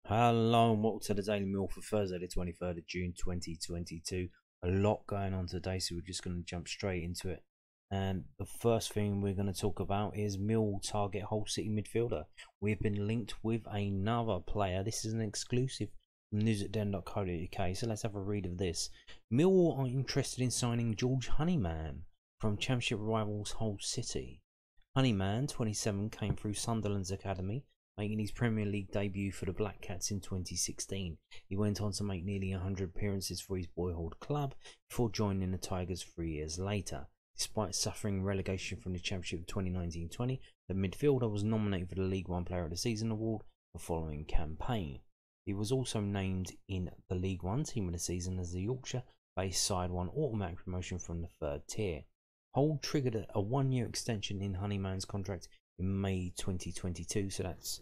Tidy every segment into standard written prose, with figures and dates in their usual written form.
Hello and welcome to the Daily Meal for Thursday, the 23rd of June 2022. A lot going on today, so we're just going to jump straight into it. And the first thing we're going to talk about is Millwall target Hull City midfielder. We've been linked with another player. This is an exclusive from Newsatden.co.uk, so let's have a read of this. Millwall are interested in signing George Honeyman from Championship rivals Hull City. Honeyman, 27, came through Sunderland's academy, making his Premier League debut for the Black Cats in 2016. He went on to make nearly 100 appearances for his boyhood club before joining the Tigers 3 years later. Despite suffering relegation from the Championship of 2019-20, the midfielder was nominated for the League One Player of the Season award the following campaign. He was also named in the League One Team of the Season as the Yorkshire-based side won automatic promotion from the third tier. Hull triggered a one-year extension in Honeyman's contract in May 2022, so that's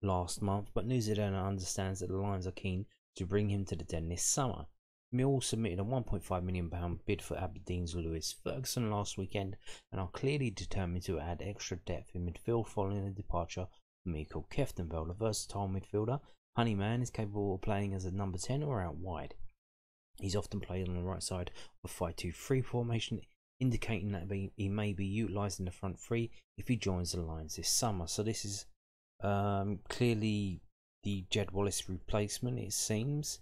last month, but Newsatden understands that the Lions are keen to bring him to the Den this summer. Millwall submitted a £1.5 million bid for Aberdeen's Lewis Ferguson last weekend and are clearly determined to add extra depth in midfield following the departure of Michael Keftenbell. The versatile midfielder, Honeyman is capable of playing as a number 10 or out wide. He's often played on the right side of a 5-2-3 formation, indicating that he may be utilised in the front three if he joins the Lions this summer. So this is clearly the Jed Wallace replacement, it seems.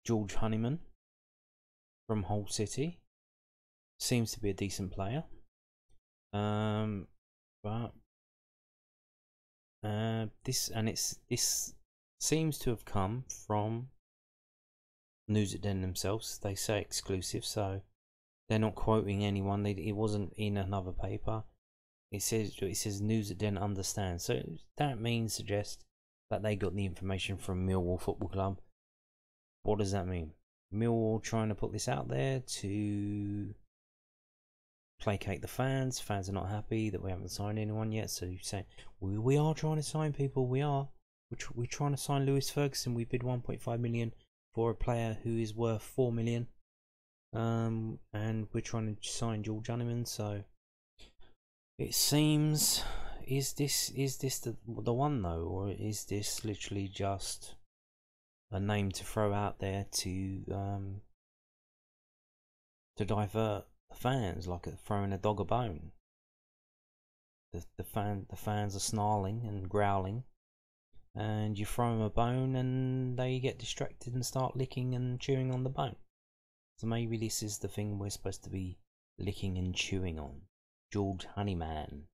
George Honeyman from Hull City seems to be a decent player, but this seems to have come from Newsatden themselves. They say exclusive, so they're not quoting anyone. It wasn't in another paper. It says Newsatden understands, so that means suggests that they got the information from Millwall Football Club. What does that mean? Millwall trying to put this out there to placate the fans. Fans are not happy that we haven't signed anyone yet, so you say we are trying to sign people. We're trying to sign Lewis Ferguson. We bid 1.5 million for a player who is worth 4 million, and we're trying to sign George Honeyman. So it seems, is this the one though, or is this literally just a name to throw out there to divert the fans, like throwing a dog a bone? The fans are snarling and growling, and you throw them a bone and they get distracted and start licking and chewing on the bone. So maybe this is the thing we're supposed to be licking and chewing on. George Honeyman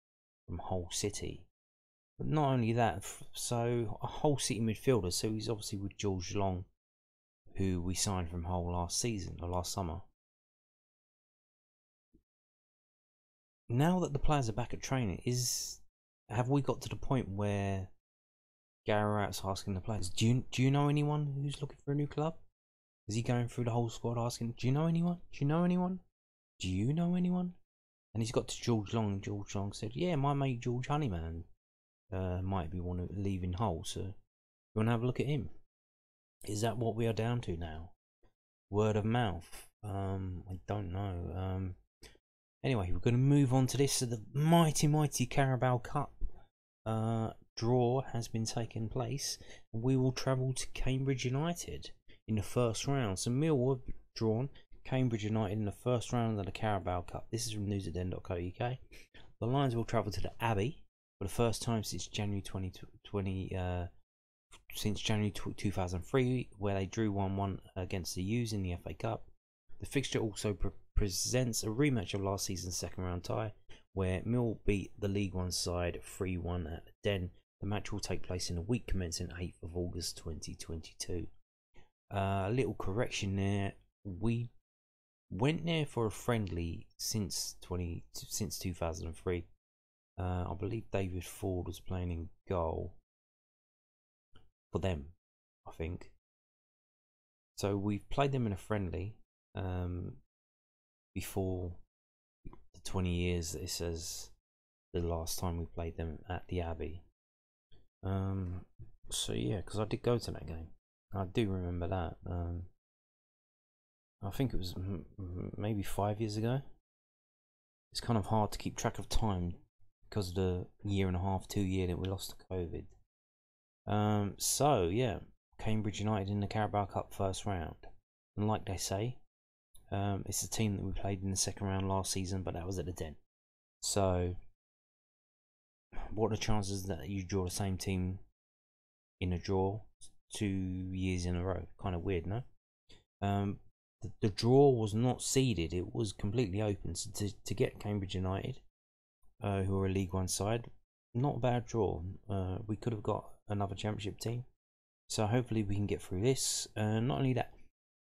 from Hull City. But not only that, so a Hull City midfielder, so he's obviously with George Long, who we signed from Hull last season or last summer. Now that the players are back at training, have we got to the point where Gary Rowett's asking the players, do you know anyone who's looking for a new club? Is he going through the whole squad asking, do you know anyone? Do you know anyone? Do you know anyone? And he's got to George Long, and George Long said, yeah, my mate George Honeyman might be leaving Hull, so you want to have a look at him. Is that what we are down to now? Word of mouth? I don't know. Anyway, we're going to move on to this. So the mighty Carabao Cup draw has been taking place, and we will travel to Cambridge United in the first round. So Millwall have drawn Cambridge United in the first round of the Carabao Cup. This is from Newsatden.co.uk. The Lions will travel to the Abbey for the first time since January 2003, where they drew 1-1 against the U's in the FA Cup. The fixture also presents a rematch of last season's second round tie, where Mill beat the League One side 3-1 at the Den. The match will take place in a week commencing 8th of August 2022. A little correction there. We went there for a friendly since 2003. I believe David Ford was playing in goal for them, I think. So we've played them in a friendly before the 20 years that it says the last time we played them at the Abbey. So yeah, because I did go to that game. I do remember that. I think it was maybe 5 years ago. It's kind of hard to keep track of time because of the year and a half, 2 year that we lost to COVID. So yeah, Cambridge United in the Carabao Cup first round, and like they say, it's a team that we played in the second round last season, but that was at the Den. So, what are the chances that you draw the same team in a draw 2 years in a row? Kind of weird, no? The draw was not seeded; it was completely open. So to get Cambridge United, who are a League One side, not a bad draw. We could have got another Championship team, so hopefully we can get through this. Not only that,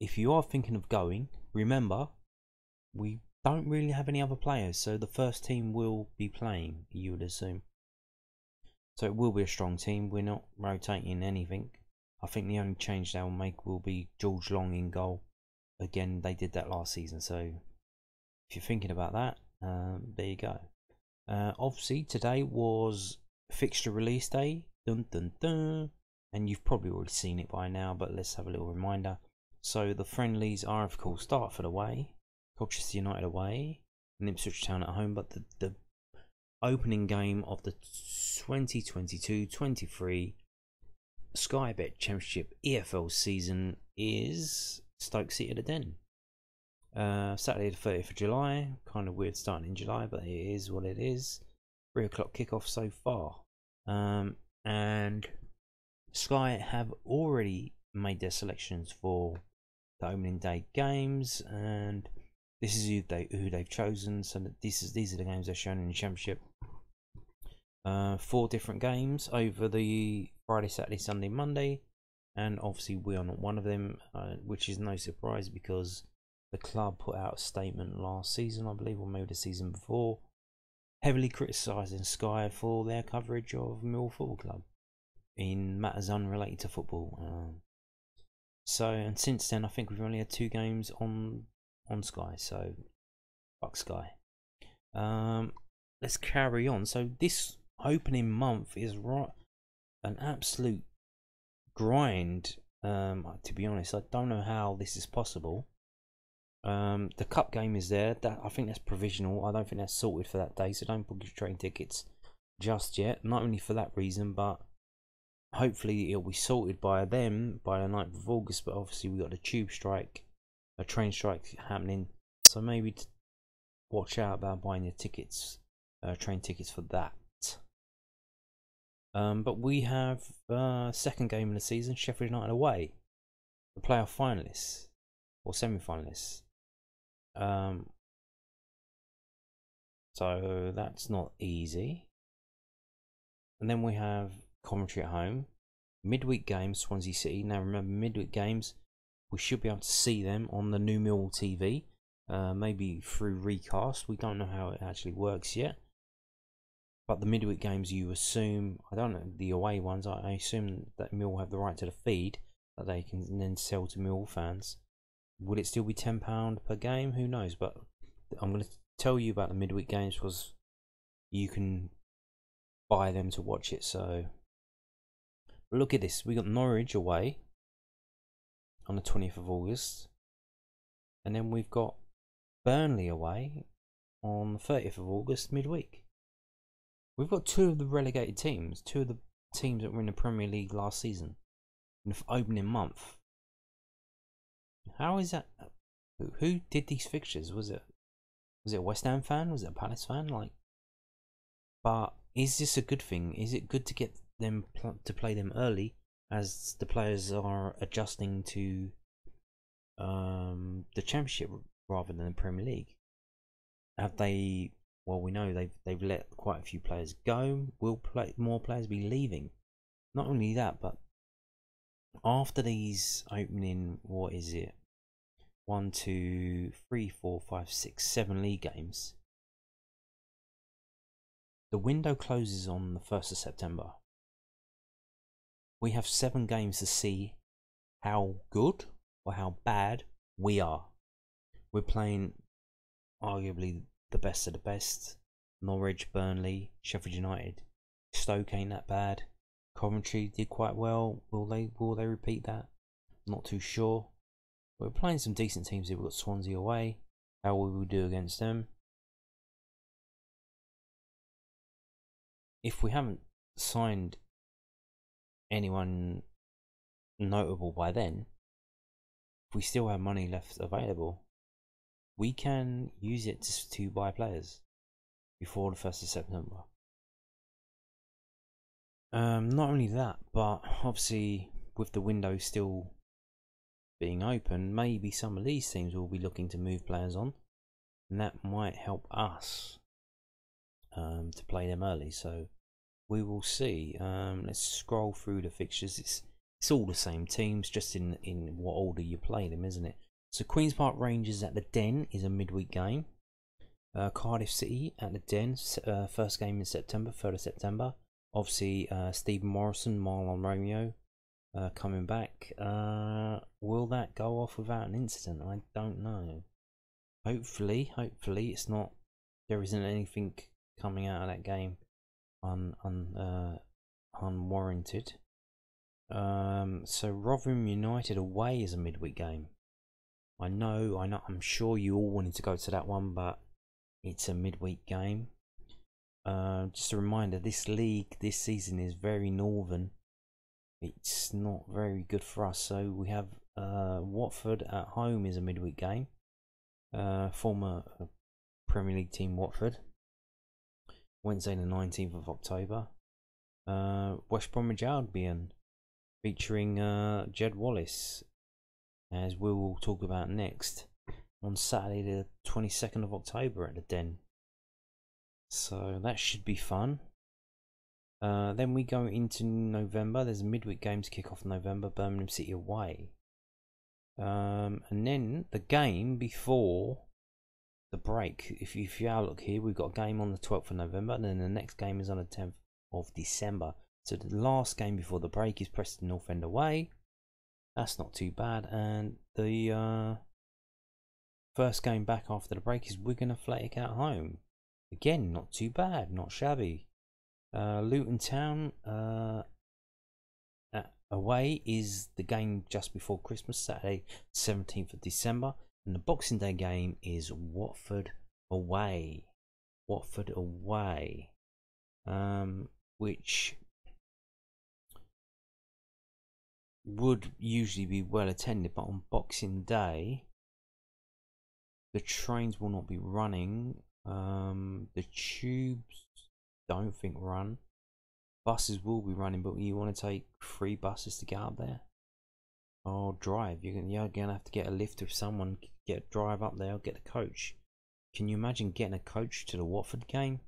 if you are thinking of going, remember we don't really have any other players, so the first team will be playing, you would assume. So it will be a strong team. We're not rotating anything. I think the only change they'll make will be George Long in goal. Again, they did that last season, so if you're thinking about that, there you go. Obviously, today was fixture release day, dun dun dun, and you've probably already seen it by now, but let's have a little reminder. So the friendlies are, of course, Dartford away, Colchester United away, and Ipswich Town at home, but the opening game of the 2022-23 Sky Bet Championship EFL season is Stoke City at the Den. Saturday the 30th of July, kind of weird starting in July, but it is what it is. 3 o'clock kickoff so far. And Sky have already made their selections for the opening day games, and this is who they've chosen. So that these are the games they're shown in the Championship. 4 different games over the Friday, Saturday, Sunday, Monday, and obviously we are not one of them, which is no surprise because the club put out a statement last season, I believe, or maybe the season before, heavily criticising Sky for their coverage of Millwall Football Club in matters unrelated to football. And since then, I think we've only had 2 games on Sky, so fuck Sky. Let's carry on. So this opening month is an absolute grind. To be honest, I don't know how this is possible. The cup game is there. I think that's provisional. I don't think that's sorted for that day, so don't book your train tickets just yet. Not only for that reason, but hopefully it'll be sorted by them by the 9th of August. But obviously we got a tube strike, a train strike happening, so maybe watch out about buying your tickets, train tickets for that. But we have second game of the season, Sheffield United away, the playoff finalists or semi-finalists. So that's not easy. And then we have Coventry at home, midweek games, Swansea City. Now remember, midweek games, we should be able to see them on the new Millwall TV, maybe through recast. We don't know how it actually works yet. But the midweek games, you assume, I don't know, the away ones, I assume that Millwall have the right to the feed that they can then sell to Millwall fans. Would it still be £10 per game? Who knows? But I'm going to tell you about the midweek games because you can buy them to watch it. So look at this. We got Norwich away on the 20th of August. And then we've got Burnley away on the 30th of August midweek. We've got 2 of the relegated teams, 2 of the teams that were in the Premier League last season in the opening month. How is that? Who did these fixtures? Was it a West Ham fan? Was it a Palace fan? But is this a good thing? Is it good to get them to play them early, as the players are adjusting to the Championship rather than the Premier League? Have they? Well, we know they've let quite a few players go. Will more players be leaving? Not only that, but after these opening, what is it? 1, 2, 3, 4, 5, 6, 7 league games. The window closes on the 1st of September. We have 7 games to see how good or how bad we are. We're playing arguably the best of the best. Norwich, Burnley, Sheffield United. Stoke ain't that bad. Coventry did quite well. Will they repeat that? Not too sure. We're playing some decent teams here. We've got Swansea away. How will we do against them? If we haven't signed anyone notable by then, if we still have money left available, we can use it to buy players before the 1st of September. Not only that, but obviously with the window still being open, maybe some of these teams will be looking to move players on, and that might help us to play them early. So we will see. Let's scroll through the fixtures. It's all the same teams, just in what order you play them, isn't it? So Queen's Park Rangers at the Den is a midweek game. Cardiff City at the Den, first game in September, 3rd of September. Obviously, Stephen Morrison, Marlon Romeo coming back. Will that go off without an incident? I don't know. Hopefully it's not. There isn't anything coming out of that game unwarranted. So Rotherham United away is a midweek game. I know. I'm sure you all wanted to go to that one, but it's a midweek game. Just a reminder, this league this season is very northern. It's not very good for us. So we have Watford at home is a midweek game. Former Premier League team Watford. Wednesday the 19th of October. West Bromwich Albion featuring Jed Wallace, as we will talk about next, on Saturday the 22nd of October at the Den. So that should be fun. Then we go into November. There's a midweek game to kick off November, Birmingham City away. And then the game before the break, if you have a look here, we've got a game on the 12th of November, and then the next game is on the 10th of December. So the last game before the break is Preston North End away. That's not too bad. And the first game back after the break is Wigan Athletic at home. Again, not too bad, not shabby. Luton Town away is the game just before Christmas, Saturday 17th of December. And the Boxing Day game is Watford away. Watford away. Which would usually be well attended, but on Boxing Day the trains will not be running. The tubes don't think run. Buses will be running, but you want to take 3 buses to get up there or drive. You're gonna have to get a lift with someone, drive up there, or get a coach. Can you imagine getting a coach to the Watford game?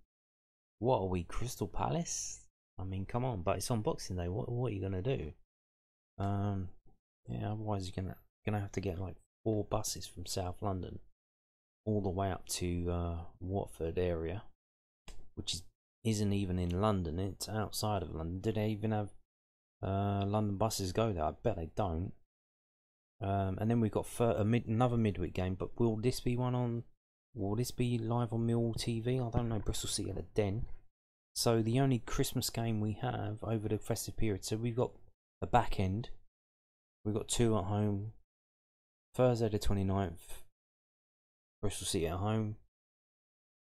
What are we, Crystal Palace? I mean, come on. But it's on Boxing Day. What are you gonna do? Yeah. Otherwise, you're gonna have to get like 4 buses from South London all the way up to Watford area, which isn't even in London. It's outside of London. Do they even have London buses go there? I bet they don't. And then we've got another midweek game, but will this be live on Millwall TV? I don't know. Bristol City at the Den. So the only Christmas game we have over the festive period. So we've got the back end. We've got 2 at home. Thursday the 29th, Bristol City at home.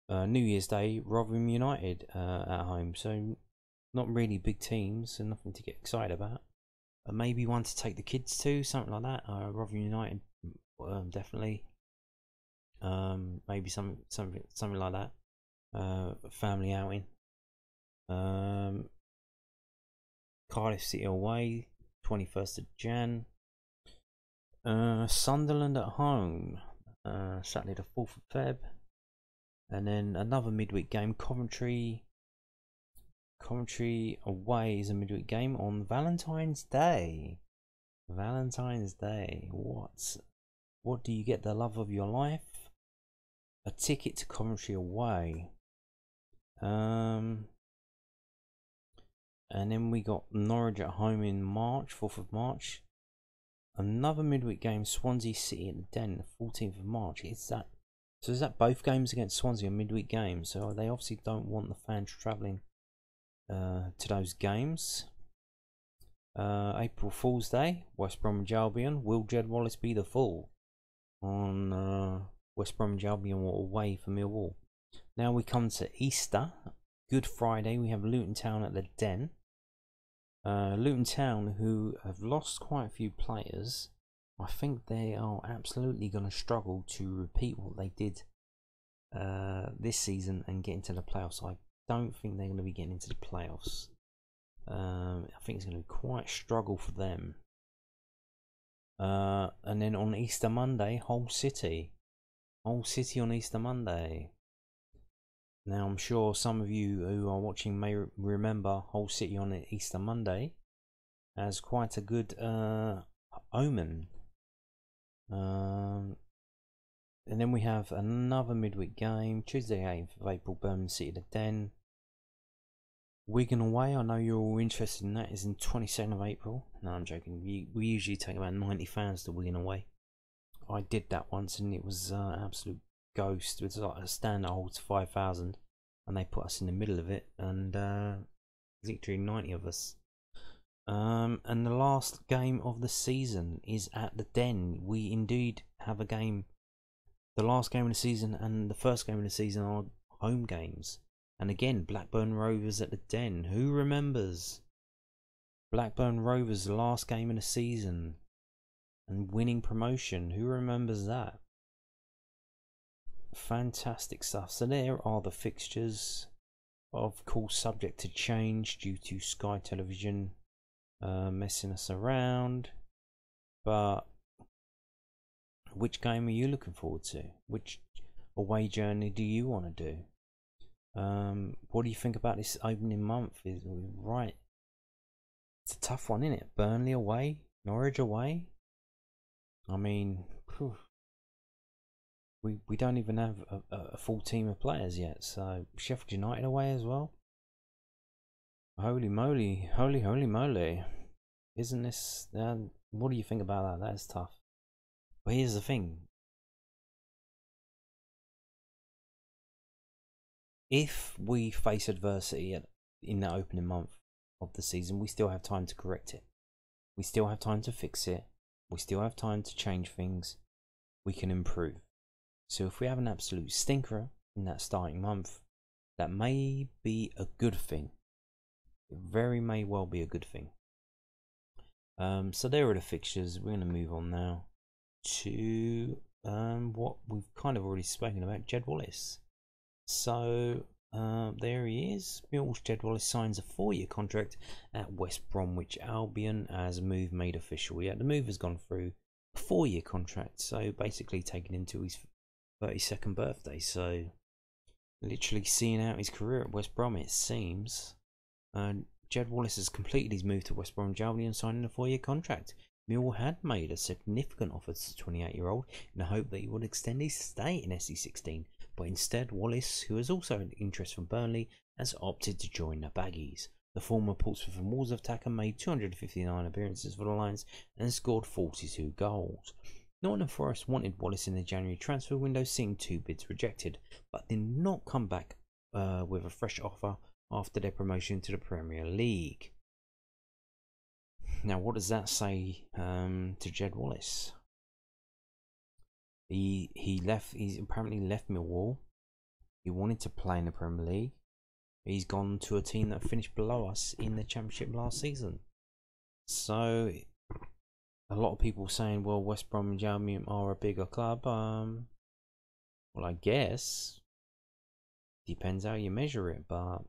New Year's Day, Rotherham United at home. So not really big teams and nothing to get excited about. Maybe one to take the kids to, something like that. Rotherham United, definitely. Maybe something like that. Family outing. Cardiff City away, 21st of Jan. Sunderland at home, Saturday the 4th of Feb. And then another midweek game, Coventry away is a midweek game on Valentine's Day. Valentine's Day. What do you get? The love of your life? A ticket to Coventry away. And then we got Norwich at home in March, 4th of March. Another midweek game, Swansea City at the Den, the 14th of March. So is that both games against Swansea are midweek games? So they obviously don't want the fans travelling to those games. April Fool's Day, West Bromwich Albion. Will Jed Wallace be the fool on West Bromwich Albion away for Millwall? Now we come to Easter, Good Friday. We have Luton Town at the Den. Luton Town, who have lost quite a few players, I think they are absolutely going to struggle to repeat what they did this season and get into the playoffs. I don't think they're going to be getting into the playoffs. I think it's going to be quite a struggle for them. And then on Easter Monday, Hull City on Easter Monday. Now I'm sure some of you who are watching may remember Hull City on Easter Monday as quite a good omen. And then we have another midweek game, Tuesday 8th of April, Birmingham City the Den. Wigan away, I know you're all interested in that, is in 22nd of April. No, I'm joking. We usually take about 90 fans to Wigan away. I did that once and it was absolute ghost. It was like a stand that holds 5,000 and they put us in the middle of it, and literally 90 of us. And the last game of the season is at the Den. We indeed have a game. The last game of the season and the first game of the season are home games. And again, Blackburn Rovers at the Den. Who remembers Blackburn Rovers, the last game of the season and winning promotion? Who remembers that? Fantastic stuff. So there are the fixtures, of course subject to change due to Sky Television messing us around. But which game are you looking forward to? Which away journey do you want to do? What do you think about this opening month? Is right? It's a tough one, isn't it? Burnley away, Norwich away. I mean, we don't even have a full team of players yet. So Sheffield United away as well. Holy moly, holy moly! Isn't this? What do you think about that? That is tough. But here's the thing. If we face adversity in the opening month of the season, we still have time to correct it. We still have time to fix it. We still have time to change things. We can improve. So if we have an absolute stinker in that starting month, that may be a good thing. It very may well be a good thing. So there are the fixtures. We're going to move on now to what we've kind of already spoken about, Jed Wallace. So there he is. Millwall's Jed Wallace signs a 4-year contract at West Bromwich Albion as a move made official. Yeah, the move has gone through. A 4-year contract, so basically taken into his 32nd birthday. So literally seeing out his career at West Brom, it seems. Jed Wallace has completed his move to West Bromwich Albion, signing a 4-year contract. Millwall had made a significant offer to the 28-year-old in the hope that he would extend his stay in SE16, but instead Wallace, who has also an interest from Burnley, has opted to join the Baggies. The former Portsmouth and Wolves attacker made 259 appearances for the Lions and scored 42 goals. Nottingham Forest wanted Wallace in the January transfer window, seeing 2 bids rejected, but did not come back with a fresh offer after their promotion to the Premier League. Now, what does that say to Jed Wallace? He apparently left Millwall. He wanted to play in the Premier League. He's gone to a team that finished below us in the Championship last season. So a lot of people saying, well, West Bromwich Albion are a bigger club. Well, I guess depends how you measure it, but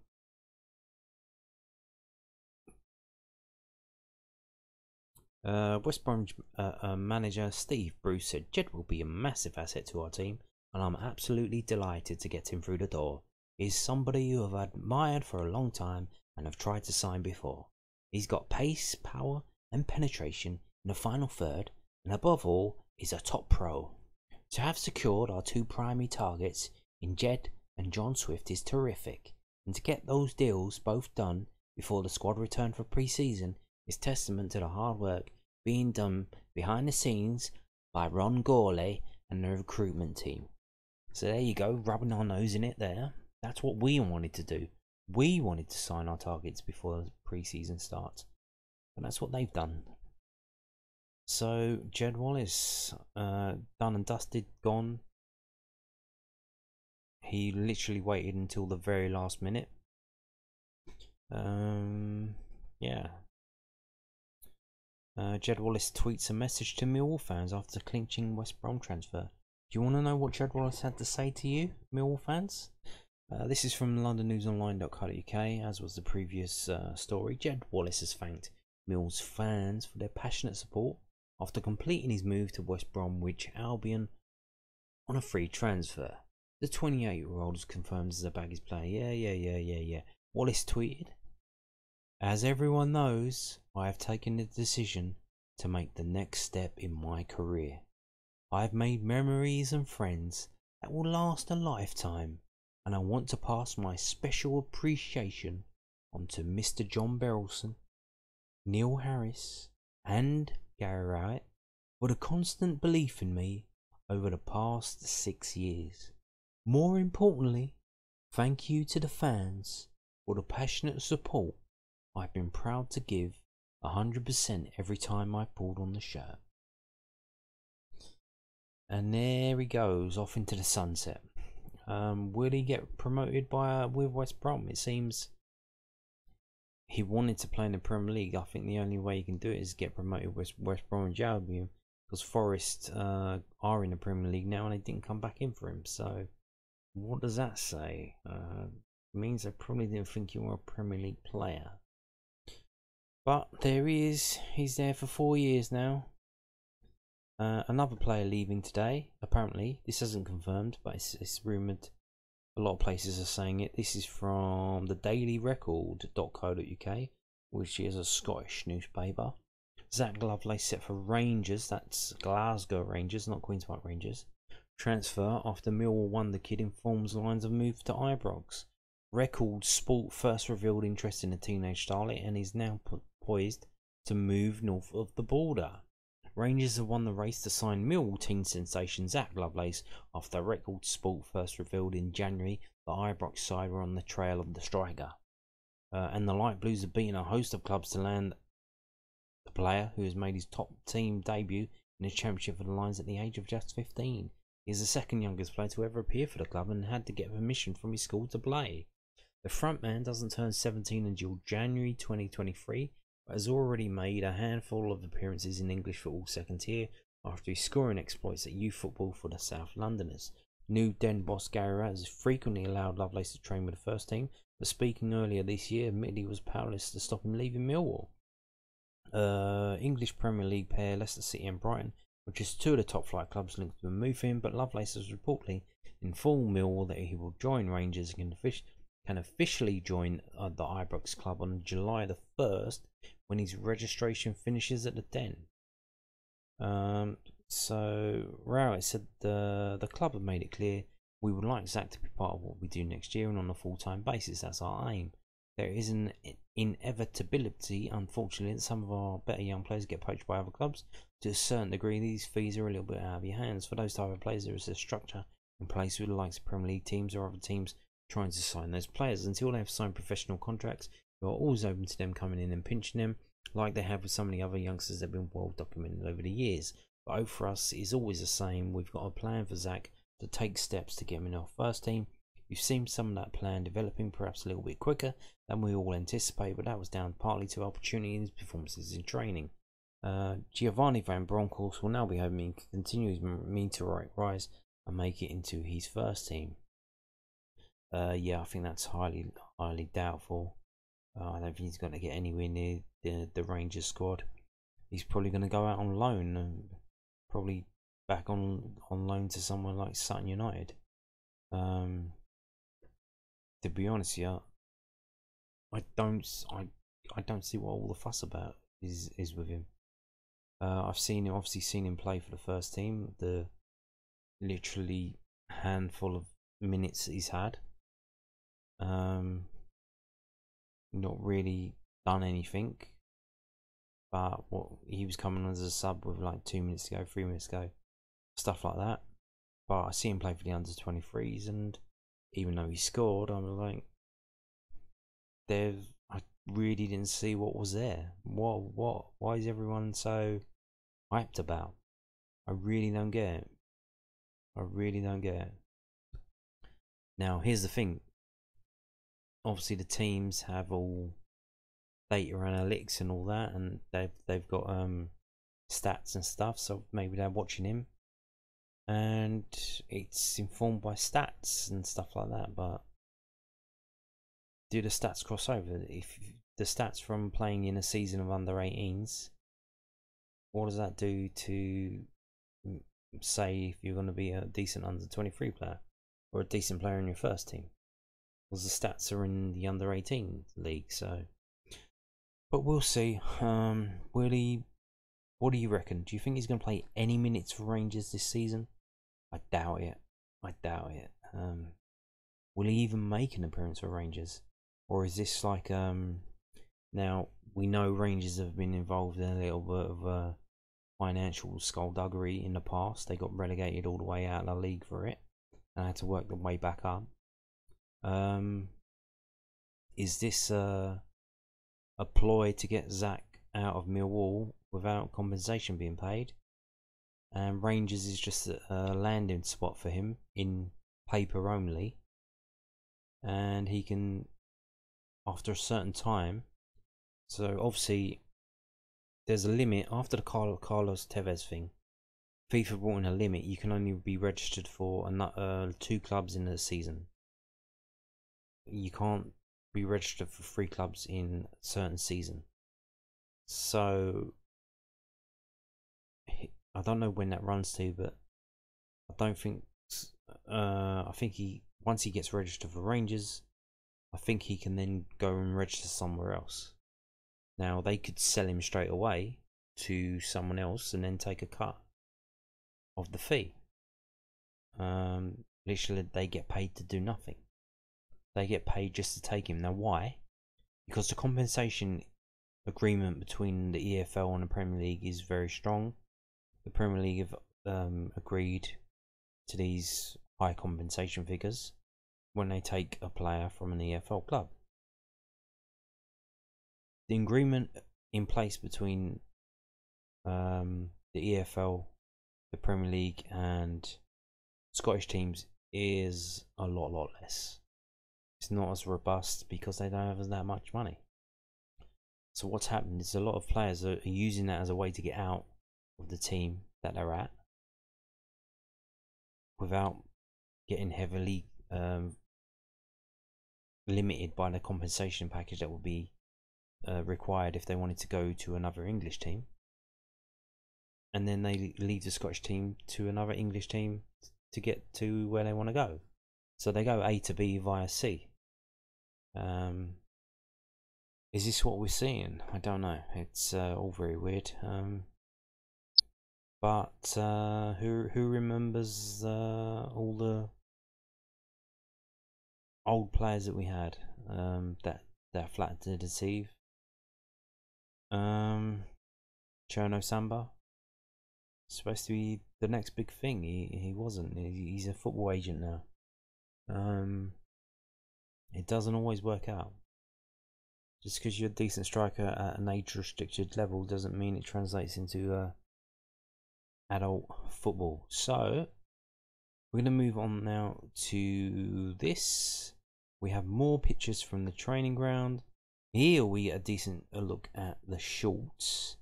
West Bromwich manager Steve Bruce said Jed will be a massive asset to our team, and I'm absolutely delighted to get him through the door. He's somebody who I've admired for a long time and have tried to sign before. He's got pace, power, and penetration in the final third, and above all, is a top pro. To have secured our 2 primary targets in Jed and John Swift is terrific, and to get those deals both done before the squad return for pre-season is testament to the hard work being done behind the scenes by Ron Gourlay and the recruitment team. So there you go, rubbing our nose in it there. That's what we wanted to do. We wanted to sign our targets before the pre-season starts, and that's what they've done. So Jed Wallace, done and dusted, gone. He literally waited until the very last minute. Yeah, Jed Wallace tweets a message to Millwall fans after clinching West Brom transfer. Do you want to know what Jed Wallace had to say to you, Millwall fans? This is from londonnewsonline.co.uk, as was the previous story. Jed Wallace has thanked Mill's fans for their passionate support after completing his move to West Bromwich Albion on a free transfer. The 28-year-old is confirmed as a Baggies player. Yeah. Wallace tweeted, "As everyone knows, I have taken the decision to make the next step in my career. I have made memories and friends that will last a lifetime, and I want to pass my special appreciation on to Mr. John Berylson, Neil Harris, and Gary Rowett for the constant belief in me over the past 6 years. More importantly, thank you to the fans for the passionate support I've been proud to give 100% every time I pulled on the shirt." And there he goes, off into the sunset. Will he get promoted with West Brom? It seems he wanted to play in the Premier League. I think the only way he can do it is get promoted with West Bromwich Albion, because Forest are in the Premier League now and they didn't come back in for him. So what does that say? It means they probably didn't think you were a Premier League player. But there he is. He's there for 4 years now. Another player leaving today, apparently. This isn't confirmed, but it's rumoured. A lot of places are saying it. This is from the dailyrecord.co.uk, which is a Scottish newspaper. Zak Lovelace set for Rangers. That's Glasgow Rangers, not Queen's Park Rangers. Transfer after Millwall wonder kid informs lines of move to Ibrox. Record Sport first revealed interest in the teenage starlet and is now poised to move north of the border. Rangers have won the race to sign Millwall teen sensation Zak Lovelace after Record Sport first revealed in January the Ibrox side were on the trail of the striker. And the Light Blues have beaten a host of clubs to land the player who has made his top team debut in the Championship for the Lions at the age of just 15. He is the second youngest player to ever appear for the club and had to get permission from his school to play. The frontman doesn't turn 17 until January 2023, but has already made a handful of appearances in English football second tier after his scoring exploits at youth football for the South Londoners. New Den boss Gary Rowett has frequently allowed Lovelace to train with the first team, but speaking earlier this year admitted he was powerless to stop him leaving Millwall. English Premier League pair Leicester City and Brighton, which is two of the top flight clubs linked to a move for him, but Lovelace has reportedly informed Millwall that he will join Rangers and can officially join the Ibrox club on July the 1st when his registration finishes at the Den. So Rowett said the club have made it clear we would like Zak to be part of what we do next year and on a full-time basis. That's our aim. There is an inevitability, unfortunately, that some of our better young players get poached by other clubs. To a certain degree, these fees are a little bit out of your hands. For those type of players, there is a structure in place with the likes of Premier League teams or other teams trying to sign those players. Until they have signed professional contracts, we are always open to them coming in and pinching them, like they have with so many other youngsters that have been well documented over the years. But hope for us is always the same. We've got a plan for Zak to take steps to get him in our first team. You've seen some of that plan developing perhaps a little bit quicker than we all anticipate, but that was down partly to opportunity in his performances in training. Giovanni Van Bronckhorst will now be hoping to continue his meteoric rise and make it into his first team. Yeah, I think that's highly doubtful. I don't think he's going to get anywhere near the Rangers squad. He's probably going to go out on loan and probably back on loan to someone like Sutton United. To be honest, yeah, I don't see what all the fuss about is with him. I've obviously seen him play for the first team. The literally handful of minutes that he's had. Not really done anything, but what he was coming on as a sub with like 2 minutes to go, 3 minutes to go, stuff like that. But I see him play for the under 23s, and even though he scored, I'm like, I really didn't see what was there. Why is everyone so hyped about? I really don't get it. Now, here's the thing. Obviously, the teams have all data analytics and all that, and they've got stats and stuff. So maybe they're watching him, and it's informed by stats and stuff like that. But do the stats cross over? If the stats from playing in a season of under 18s, what does that do to, say, if you're going to be a decent under 23 player or a decent player in your first team? Because the stats are in the under 18 league. So, but we'll see. Will he? What do you reckon? Do you think he's going to play any minutes for Rangers this season? I doubt it. I doubt it. Will he even make an appearance for Rangers? Or is this like, now we know Rangers have been involved in a little bit of financial skullduggery in the past. They got relegated all the way out of the league for it and had to work their way back up. Is this a ploy to get Zak out of Millwall without compensation being paid? And Rangers is just a landing spot for him in paper only, and he can, after a certain time, so obviously there's a limit after the Carlos Tevez thing. FIFA brought in a limit. You can only be registered for 2 clubs in a season. You can't be registered for 3 clubs in a certain season. So I don't know when that runs to, but I don't think. I think once he gets registered for Rangers, I think he can then go and register somewhere else. Now they could sell him straight away to someone else and then take a cut of the fee. Literally, they get paid to do nothing. They get paid just to take him. Now why? Because the compensation agreement between the EFL and the Premier League is very strong. The Premier League have agreed to these high compensation figures when they take a player from an EFL club. The agreement in place between the EFL, the Premier League and Scottish teams is a lot less. It's not as robust because they don't have that much money. So what's happened is a lot of players are using that as a way to get out of the team that they're at without getting heavily limited by the compensation package that would be required if they wanted to go to another English team, and then they leave the Scottish team to another English team to get to where they want to go. So they go A to B via C. Is this what we're seeing? I don't know. It's all very weird. But who remembers all the old players that we had that flattered to deceive? Cherno Samba, supposed to be the next big thing. He wasn't. He's a football agent now. It doesn't always work out. Just because you're a decent striker at an age restricted level doesn't mean it translates into adult football. So we're going to move on now to this. We have more pictures from the training ground. Here we get a decent look at the shorts,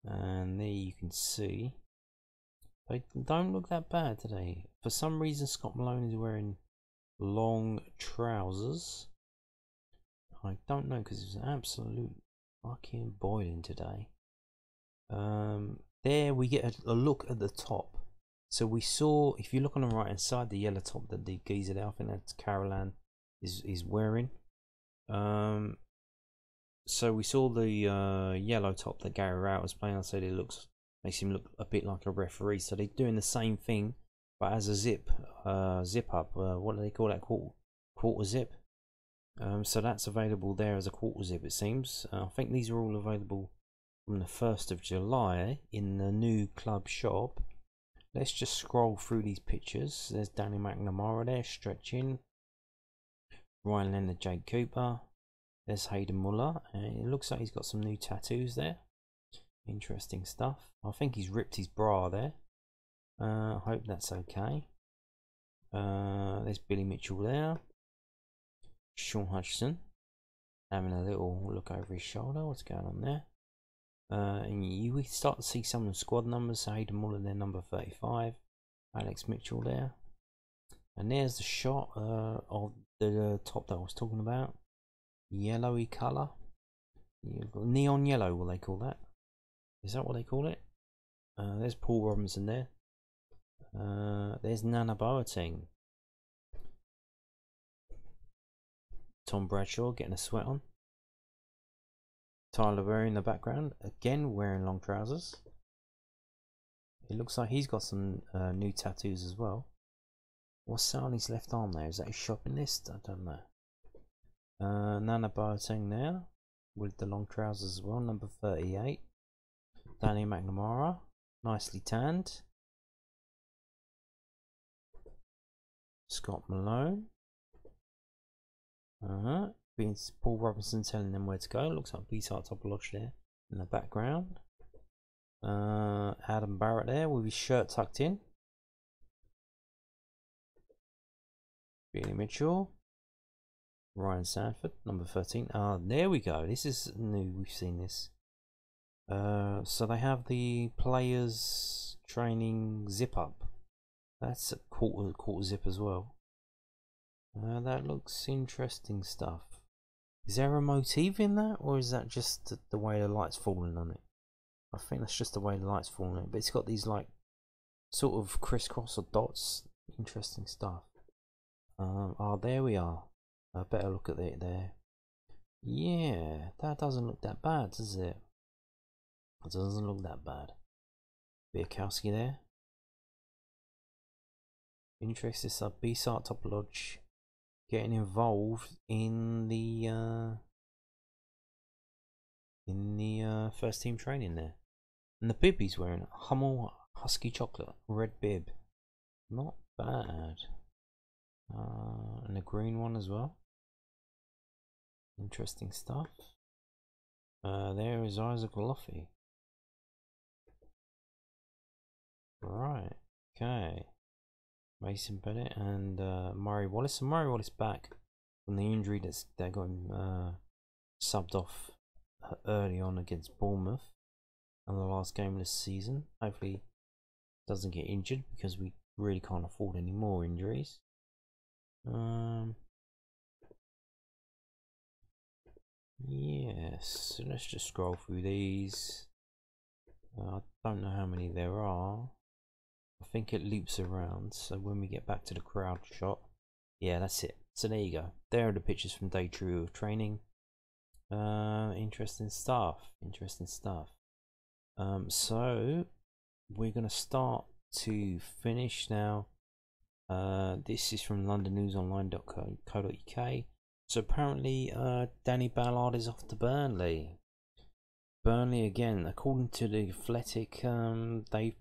and there you can see they don't look that bad today. For some reason Scott Malone is wearing long trousers. I don't know, because it's absolute fucking boiling today. There we get a look at the top. So we saw, if you look on the right hand side, the yellow top that the geezer there, I think that's Carolan is wearing. So we saw the yellow top that Gary Rowett was playing. I said it makes him look a bit like a referee. So they're doing the same thing, but as a zip up. What do they call that? Quarter zip. So that's available there as a quarter zip, it seems. I think these are all available from the 1st of July in the new club shop. Let's just scroll through these pictures. There's Danny McNamara there stretching. Ryan Leonard, Jake Cooper. There's Hayden Muller. It looks like he's got some new tattoos there. Interesting stuff. I think he's ripped his bra there. I hope that's okay. There's Billy Mitchell there. Sean Hutchinson. having a little look over his shoulder. What's going on there? And you start to see some of the squad numbers. So Hayden Muller there, number 35. Alex Mitchell there. And there's the shot of the top that I was talking about. Yellowy colour. Neon yellow, will they call that? Is that what they call it? There's Paul Robinson there. There's Nana Boateng. Tom Bradshaw getting a sweat on. Tyler Berry in the background, again wearing long trousers. It looks like he's got some new tattoos as well. What's that on his left arm there? Is that his shopping list? I don't know. Nana Boateng there with the long trousers as well, number 38. Danny McNamara, nicely tanned. Scott Malone. Being Paul Robinson telling them where to go. Looks like B-Sart Topolodge there in the background. Adam Barrett there with his shirt tucked in. Billy Mitchell. Ryan Sanford, number 13. There we go. This is new. We've seen this. So they have the players training zip up. That's a quarter zip as well. That looks interesting stuff. Is there a motif in that, or is that just the way the light's falling on it? I think that's just the way the light's falling on it, but it's got these like sort of crisscross or dots. Interesting stuff. There we are. A better look at it there. Yeah, that doesn't look that bad, does it? It doesn't look that bad. Biakowski there. Interesting stuff. B-Sart Topolodge getting involved in the first team training there. And the bib he's wearing, Hummel Husky Chocolate, red bib. Not bad. And a green one as well. Interesting stuff. There is Isaac Loffy. Right, okay. Mason Bennett and Murray Wallace. And Murray Wallace back from the injury that got him subbed off early on against Bournemouth on the last game of the season. Hopefully he doesn't get injured, because we really can't afford any more injuries. Yes, so let's just scroll through these. I don't know how many there are. I think it loops around, so when we get back to the crowd shot, yeah, that's it. So there you go. There are the pictures from day 2 of training. Interesting stuff. Interesting stuff. So we're gonna start to finish now. This is from londonnewsonline.co.uk. So apparently Danny Ballard is off to Burnley. Burnley again, according to the Athletic, they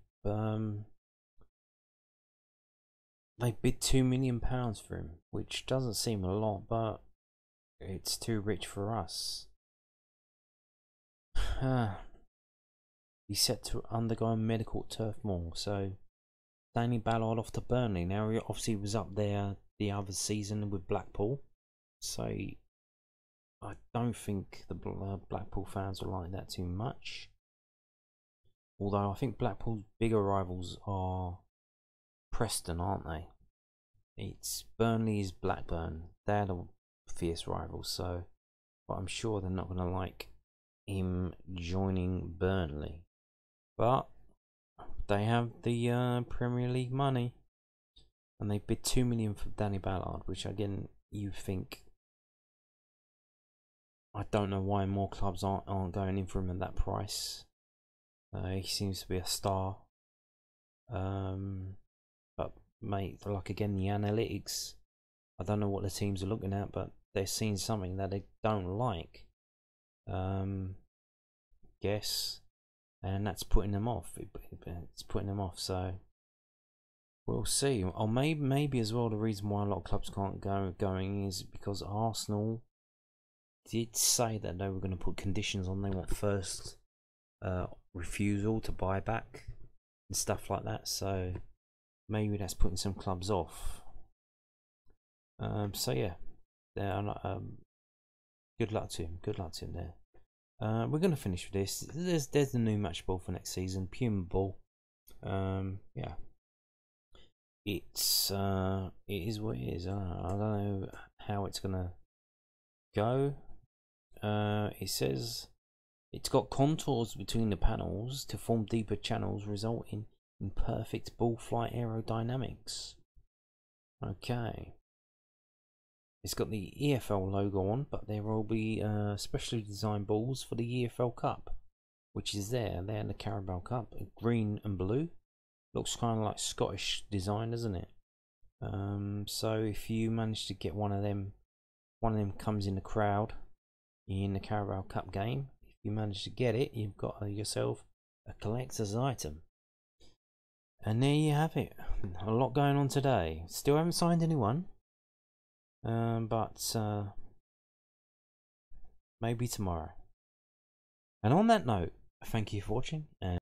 bid £2 million for him, which doesn't seem a lot, but it's too rich for us. He's set to undergo a medical at Turf Moor, so Danny Ballard off to Burnley. Now he obviously was up there the other season with Blackpool, so I don't think the Blackpool fans will like that too much. Although I think Blackpool's bigger rivals are Preston, aren't they? It's Burnley's Blackburn. They're the fierce rivals, so but I'm sure they're not going to like him joining Burnley. But they have the Premier League money, and they bid £2 million for Danny Ballard, which again you think, I don't know why more clubs aren't going in for him at that price. He seems to be a star. But mate, like again, the analytics, I don't know what the teams are looking at, but they're seeing something that they don't like. Guess, and that's putting them off. It's putting them off. So we'll see. Or maybe as well, the reason why a lot of clubs can't going is because Arsenal did say that they were going to put conditions on. They want first refusal to buy back and stuff like that. So maybe that's putting some clubs off. So yeah, Good luck to him. Good luck to him there. We're going to finish with this. There's the new match ball for next season. Puma ball. Yeah. It is what it is. I don't know how it's going to go. It says it's got contours between the panels to form deeper channels, resulting in perfect ball flight aerodynamics. Okay. It's got the EFL logo on, but there will be specially designed balls for the EFL Cup, which is there. They're in the Carabao Cup, green and blue. Looks kind of like Scottish design, doesn't it? So if you manage to get one of them comes in the crowd in the Carabao Cup game. If you manage to get it, you've got yourself a collector's item. And there you have it. A lot going on today. Still haven't signed anyone. But maybe tomorrow. And on that note, thank you for watching. And